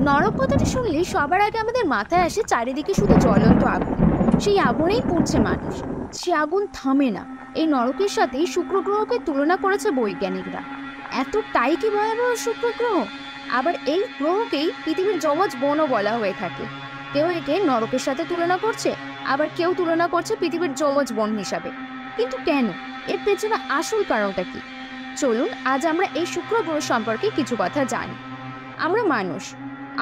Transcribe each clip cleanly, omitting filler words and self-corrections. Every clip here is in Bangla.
নরক কথাটা শুনলে সবার আগে আমাদের মাথায় আসে চারিদিকে শুধু জ্বলন্ত আগুন। সেই আগুনেই পুড়ছে মানুষ, সে আগুন থামে না। এই নরকের সাথে শুক্র গ্রহকে তুলনা করেছে বৈজ্ঞানিকরা। এতটাই কি ভয়াবহ শুক্র গ্রহ? আবার এই গ্রহকেই পৃথিবীর যমজ বোনও বলা হয়ে থাকে। কেউ একে নরকের সাথে তুলনা করছে, আবার কেউ তুলনা করছে পৃথিবীর যমজ বোন হিসাবে। কিন্তু কেন? এর পেছনে আসল কারণটা কি? চলুন আজ আমরা এই শুক্র গ্রহ সম্পর্কে কিছু কথা জানি। আমরা মানুষ,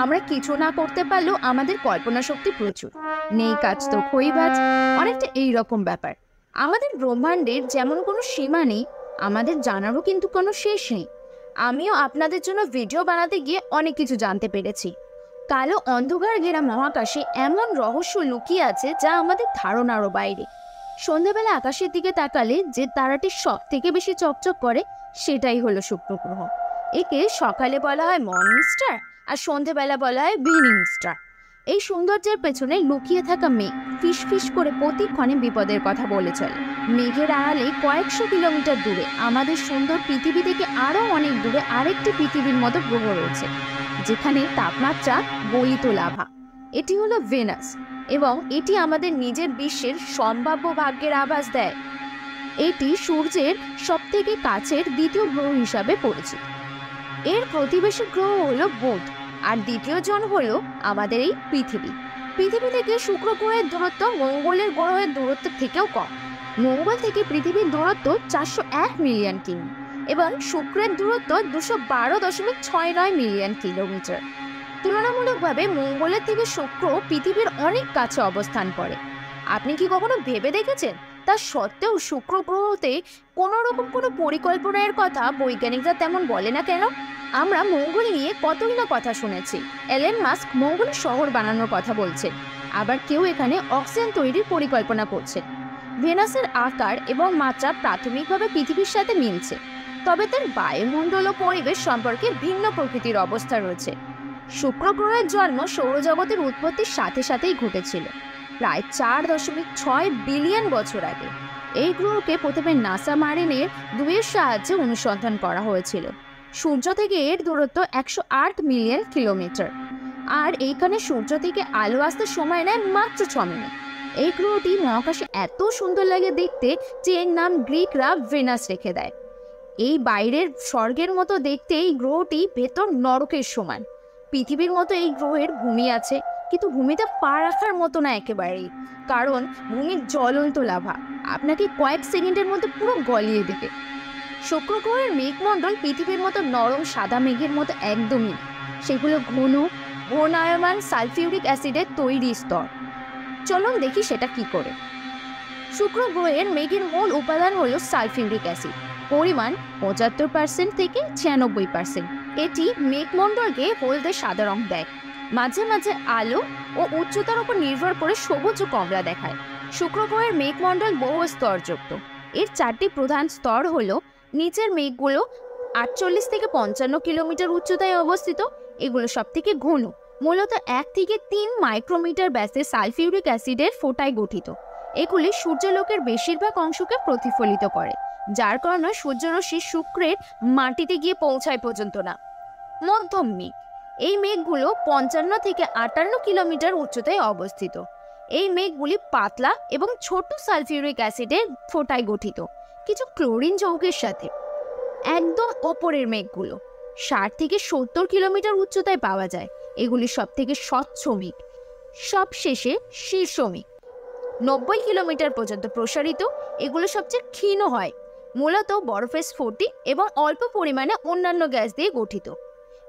আমরা কিছু না করতে পারলেও আমাদের কল্পনা শক্তি প্রচুর। নেই কাজ তো খইবাজ, অনেকটা এইরকম ব্যাপার। আমাদের ব্রহ্মাণ্ডের যেমন কোনো সীমা নেই, আমাদের জানারও কিন্তু কোনো শেষ নেই। আমিও আপনাদের জন্য ভিডিও বানাতে গিয়ে অনেক কিছু জানতে পেরেছি। কালো অন্ধকার ঘেরা মহাকাশে এমন রহস্য লুকিয়ে আছে যা আমাদের ধারণারও বাইরে। সন্ধ্যাবেলা আকাশের দিকে তাকালে যে তারাটি সব থেকে বেশি চকচক করে সেটাই হলো শুক্র গ্রহ। একে সকালে বলা হয় মর্নিং স্টার, আর সন্ধ্যেবেলা বলা হয় ইভিনিং স্টার। এই সৌন্দর্যের পেছনে লুকিয়ে থাকা মেঘ ফিস ফিস করে প্রতিক্ষণে বিপদের কথা বলে চলে। মেঘের আড়ালে কয়েকশো কিলোমিটার দূরে আমাদের সুন্দর পৃথিবী থেকে আরও অনেক দূরে আরেকটি পৃথিবীর মতো গ্রহ রয়েছে, যেখানে তাপমাত্রা গলিত লাভা। এটি হলো ভেনাস, এবং এটি আমাদের নিজের বিশ্বের সম্ভাব্য ভাগ্যের আভাস দেয়। এটি সূর্যের সবথেকে কাছের দ্বিতীয় গ্রহ হিসাবে পরিচিত। এর প্রতিবেশী গ্রহ হলো বুধ, আর দ্বিতীয় জন হলো আমাদের এই পৃথিবী। পৃথিবী থেকে শুক্র গ্রহের দূরত্ব মঙ্গলের গ্রহের দূরত্ব থেকেও কম। মঙ্গল থেকে পৃথিবীর দূরত্ব 401 মিলিয়ন কিমি, এবং শুক্রের দূরত্ব 212.69 মিলিয়ন কিলোমিটার। তুলনামূলকভাবে মঙ্গলের থেকে শুক্র পৃথিবীর অনেক কাছে অবস্থান করে। আপনি কি কখনো ভেবে দেখেছেন তা সত্ত্বেও শুক্র গ্রহতে কোনো রকম কোনো পরিকল্পনার কথা বৈজ্ঞানিকরা তেমন বলে না কেন? আমরা মঙ্গল নিয়ে কতই না কথা শুনেছি। এলেন মাস্ক মঙ্গলে শহর বানানোর কথা বলছে, আবার কেউ এখানে অক্সিজেন তৈরির পরিকল্পনা করছে। ভেনাসের আকার এবং মাত্রা প্রাথমিকভাবে পৃথিবীর সাথে মিলছে, তবে তার বায়ুমণ্ডল ও পরিবেশ সম্পর্কে ভিন্ন প্রকৃতির অবস্থা রয়েছে। শুক্র গ্রহের জন্ম সৌরজগতের উৎপত্তির সাথে সাথেই ঘটেছিল, প্রায় 4.6 বিলিয়ন বছর আগে। এই গ্রহকে প্রথমে নাসা মারিনের 2-এর সাহায্যে অনুসন্ধান করা হয়েছিল। সূর্য থেকে এর দূরত্ব 108 মিলিয়ন কিলোমিটার, আর এইখানে সূর্য থেকে আলো আসতে সময় নেয় মাত্র 6 মিনিট। এই গ্রহটি মহাকাশে এত সুন্দর লাগে দেখতে যে এর নাম গ্রিকরা ভেনাস রেখে দেয়। এই বাইরের স্বর্গের মতো দেখতে এই গ্রহটি ভেতর নরকের সমান। পৃথিবীর মতো এই গ্রহের ভূমি আছে, কিন্তু ভূমিতে পা রাখার মতো না একেবারেই, কারণ ভূমির জ্বলন্ত লাভা আপনাকে কয়েক সেকেন্ডের মধ্যে পুরো গলিয়ে দেবে। শুক্র গ্রহের মেঘমণ্ডল পৃথিবীর মতো নরম সাদা মেঘের মতো একদমই না, সেগুলো ঘন ঘূর্ণায়মান সালফিউরিক অ্যাসিডের তৈরি স্তর। চলুন দেখি সেটা কি করে। শুক্র গ্রহের মেঘের মূল উপাদান হলো সালফিউরিক অ্যাসিড, পরিমাণ 75% থেকে 96%। এটি মেঘমণ্ডলকে হলদে সাদা রং দেয়, মাঝে মাঝে আলো ও উচ্চতার উপর নির্ভর করে সবুজ ও কমলা দেখায়। শুক্র গ্রহের মেঘমণ্ডল বহু স্তরযুক্ত। এর 4টি প্রধান স্তর হলো: নিচের মেঘগুলো 48 থেকে 55 কিলোমিটার উচ্চতায় অবস্থিত। এগুলো সব থেকে ঘন, মূলত 1 থেকে 3 মাইক্রোমিটার ব্যাসে সালফিউরিক অ্যাসিডের ফোঁটায় গঠিত। এগুলি সূর্যালোকের বেশিরভাগ অংশকে প্রতিফলিত করে, যার কারণে সূর্যরশ্মি শুক্রের মাটিতে গিয়ে পৌঁছায় পর্যন্ত না। মধ্যম মেঘ, এই মেঘগুলো 55 থেকে 58 কিলোমিটার উচ্চতায় অবস্থিত। এই মেঘগুলি পাতলা এবং ছোট সালফিউরিক অ্যাসিডের ফোঁটায় গঠিত, কিছু ক্লোরিন যৌগের সাথে। একদম ওপরের মেঘগুলো 60 থেকে 70 কিলোমিটার উচ্চতায় পাওয়া যায়। এগুলি সব থেকে স্বচ্ছ মেঘ। সবশেষে শীর্ষ মেঘ 90 কিলোমিটার পর্যন্ত প্রসারিত। এগুলো সবচেয়ে ক্ষীণ হয়, মূলত বরফের স্ফটিক এবং অল্প পরিমাণে অন্যান্য গ্যাস দিয়ে গঠিত।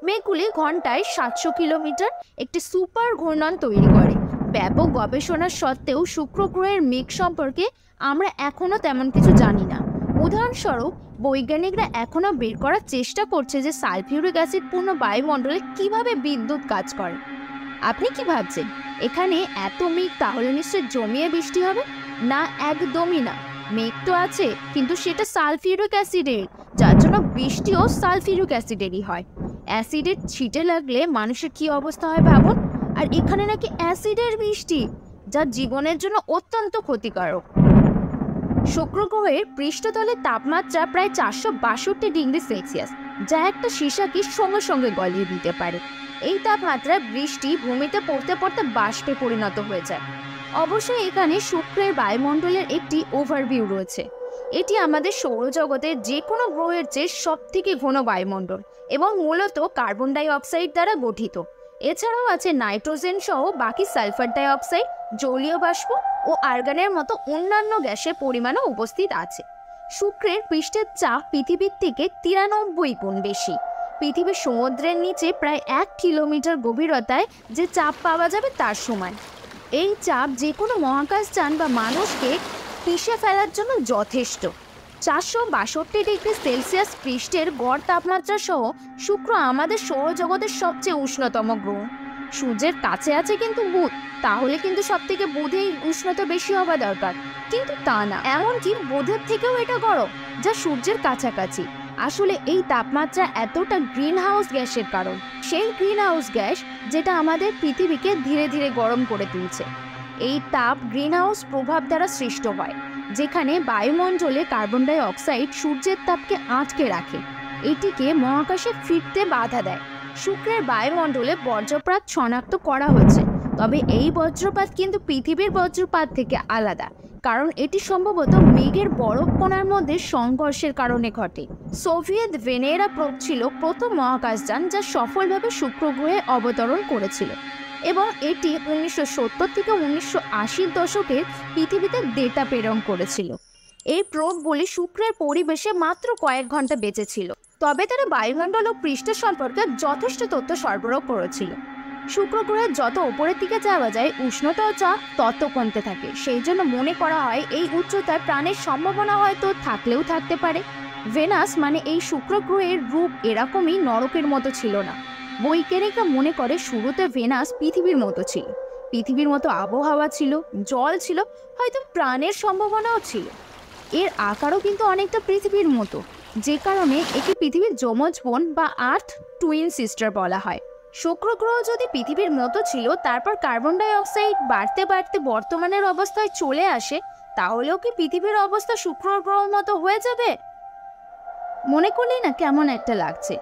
মেঘগুলি ঘন্টায় 700 কিলোমিটার একটি সুপার ঘূর্ণন তৈরি করে। ব্যাপক গবেষণা সত্ত্বেও শুক্র গ্রহের মেঘ সম্পর্কে আমরা এখনো তেমন কিছু জানি না। উদাহরণস্বরূপ, বৈজ্ঞানিকরা এখনো বের করার চেষ্টা করছে যে সালফিউরিক অ্যাসিড পূর্ণ বায়ুমণ্ডলে কিভাবে বিদ্যুৎ কাজ করে। আপনি কি ভাবছেন এখানে এত মেঘ তাহলে নিশ্চয় জমিয়ে বৃষ্টি হবে? না, একদমই না। মেঘ তো আছে, কিন্তু সেটা সালফিউরিক অ্যাসিডের, যার জন্য বৃষ্টিও সালফিউরিক অ্যাসিডেরই হয়। অ্যাসিডের ছিটে লাগলে মানুষের কি অবস্থা হয় ভাবুন। আর এখানে নাকি অ্যাসিডের বৃষ্টি, যা জীবনের জন্য অত্যন্ত ক্ষতিকারক। শুক্র গ্রহের পৃষ্ঠতলের তাপমাত্রা প্রায় 462 ডিগ্রি সেলসিয়াস, যা একটা সীসাকে সঙ্গে সঙ্গে গলিয়ে দিতে পারে। এই তাপমাত্রায় বৃষ্টি ভূমিতে পড়তে পড়তে বাষ্পে পরিণত হয়ে যায়। অবশ্যই এখানে শুক্রের বায়ুমণ্ডলের একটি ওভারভিউ রয়েছে। এটি আমাদের সৌরজগতের যে কোনো গ্রহের চেয়ে সব থেকে ঘন বায়ুমণ্ডল এবং মূলত কার্বন ডাই অক্সাইড দ্বারা গঠিত। এছাড়াও আছে নাইট্রোজেন সহ বাকি সালফার ডাই অক্সাইড, জলীয় বাষ্প ও আর্গনের মতো অন্যান্য গ্যাসের পরিমাণও উপস্থিত আছে। শুক্রের পৃষ্ঠের চাপ পৃথিবীর থেকে 93 গুণ বেশি। পৃথিবীর সমুদ্রের নিচে প্রায় 1 কিলোমিটার গভীরতায় যে চাপ পাওয়া যাবে তার সমান। এই চাপ যে কোনো মহাকাশযান বা মানুষকে পিষে ফেলার জন্য যথেষ্ট। 462 ডিগ্রি সেলসিয়াস পৃষ্ঠের গড় তাপমাত্রা সহ শুক্র আমাদের সৌরজগতের সবচেয়ে উষ্ণতম গ্রহ। সূর্যের কাছে আছে কিন্তু বুধ, তাহলে কিন্তু সব থেকে বুধেই উষ্ণতা বেশি হওয়া দরকার, কিন্তু তা না। এমনকি বুধের থেকেও এটা গরম, যা সূর্যের কাছাকাছি। আসলে এই তাপমাত্রা এতটা গ্রিন হাউস গ্যাসের কারণ, সেই গ্রিন হাউস গ্যাস যেটা আমাদের পৃথিবীকে ধীরে ধীরে গরম করে তুলছে। এই তাপ গ্রিন হাউস প্রভাব দ্বারা সৃষ্ট হয়, যেখানে বায়ুমণ্ডলে কার্বন ডাই অক্সাইড সূর্যের তাপকে আটকে রাখে, এটিকে মহাকাশে ফিরতে বাধা দেয়। শুক্রের বায়ুমণ্ডলে বজ্রপাত শনাক্ত করা হয়েছে, তবে এই বজ্রপাত কিন্তু পৃথিবীর বজ্রপাত থেকে আলাদা, কারণ এটি সম্ভবত মেঘের বরফ কণার মধ্যে সংঘর্ষের কারণে ঘটে। সোভিয়েত ভেনেরা প্রোব ছিল প্রথম মহাকাশযান যা সফলভাবে শুক্র গ্রহে অবতরণ করেছিল এবং এটি 1970 থেকে 1980 দশকে পৃথিবীতে ডেটা প্রেরণ করেছিল। এই প্রোবগুলি শুক্রের পরিবেশে মাত্র কয়েক ঘন্টা বেঁচে ছিল, তবে তারা বায়ুমণ্ডল ও পৃষ্ঠ সম্পর্কে যথেষ্ট তথ্য সরবরাহ করেছিল। শুক্র গ্রহের যত উপরের দিকে যাওয়া যায় উষ্ণতা ও চাপ তত কমতে থাকে, সেই জন্য মনে করা হয় এই উচ্চতায় প্রাণের সম্ভাবনা হয়তো থাকলেও থাকতে পারে। ভেনাস মানে এই শুক্র গ্রহের রূপ এরকমই নরকের মতো ছিল না। বৈজ্ঞানিকরা মনে করে শুরুতে ভেনাস পৃথিবীর মতো ছিল, পৃথিবীর মতো আবহাওয়া ছিল, জল ছিল, হয়তো প্রাণের সম্ভাবনাও ছিল। এর আকারও কিন্তু অনেকটা পৃথিবীর মতো, যে কারণে একে পৃথিবীর যমজ বোন বা আর্থ টুইন সিস্টার বলা হয়। শুক্র গ্রহ যদি পৃথিবীর মতো ছিল, তারপর কার্বন ডাই অক্সাইড বাড়তে বাড়তে বর্তমানের অবস্থায় চলে আসে, তাহলেও কি পৃথিবীর অবস্থা শুক্র গ্রহের মতো হয়ে যাবে? মনে করলেই না কেমন একটা লাগছে।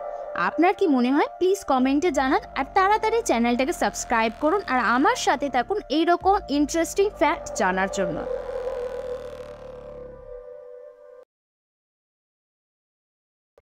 আপনার কি মনে হয় প্লিজ কমেন্টে জানান, আর তাড়াতাড়ি চ্যানেলটাকে সাবস্ক্রাইব করুন আর আমার সাথে থাকুন এইরকম ইন্টারেস্টিং ফ্যাক্ট জানার জন্য।